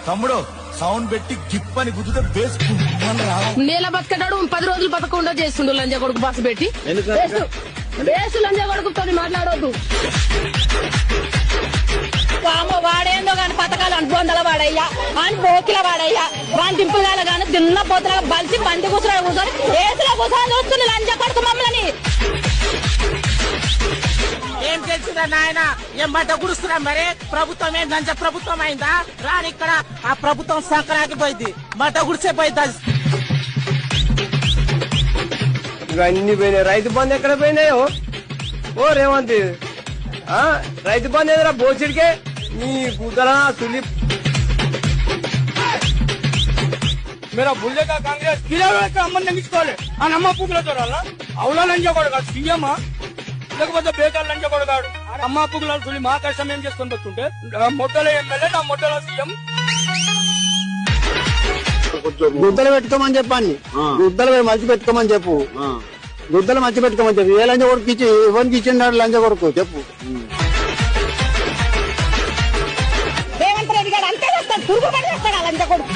తమ్ముడు సౌండ్ పెట్టి గిప్ అని గుద్దుతే బేస్ నేల బతకటాడు 10 రోజులు బతకకుండా చేస్తుండు లంజ కొడుకు బస్సు పెట్టి బేసు లంజ కొడుకుతో మాట్లాడొద్దు. వాడేందో గాని పథకాలు అనుబంధాల వాడయ్యా అని బోకిల వాడయ్యా వాని దింపులు గాని దిన్న పోతుల బలిసి బండి కూర్చొని కూర్చొని ఏసులో కూర్చొని చూస్తుంది లంజ కొడుకు మమ్మల్ని. ఏం తెలిసిందా నాయన ఏం బట్ట గుడుస్తున్నాం మరి ప్రభుత్వం ఏం లంచ ప్రభుత్వం అయిందా రాని ఇక్కడ ఆ ప్రభుత్వం సంక్రాంతి పోయింది బట్ట గుడిసే పోయింది. ఇవన్నీ పోయినాయి. రైతు బంధు ఎక్కడ పోయినాయో ఓ రేవంత్ రైతు బంధు ఎదురా బోసిడికే నీ కూతురా సులి मेरा भूले का कांग्रेस किला अम्म नंगिंచుకోవాలి ఆ నమ్మ పుగులతో అవులా లంజ కొడుకు సీఎం లేకపోతే బేకార్ లంజ కొడుకాడు అమ్మ పుగులాలు చూలి మా కష్టం ఏం చేసుకొని వస్తుంటే మొట్టల ఎమ్మెల్యే నా మొట్టల సీఎం. గుద్దలు పెట్టుకోమని చెప్పండి. గుద్దలు మంచి పెట్టుకోమని చెప్పు. గుద్దలు మంచి పెట్టుకోమని చెప్పు. ఏ లంజ కొడుకు ఇచ్చి ఎవరికి ఇచ్చిండాడు లంజ కొడుకు చెప్పు. రేవంత్ రెడ్డి గారు అంతే చేస్తాడు పురుగు పడి చేస్తాడు లంజ కొడుకు.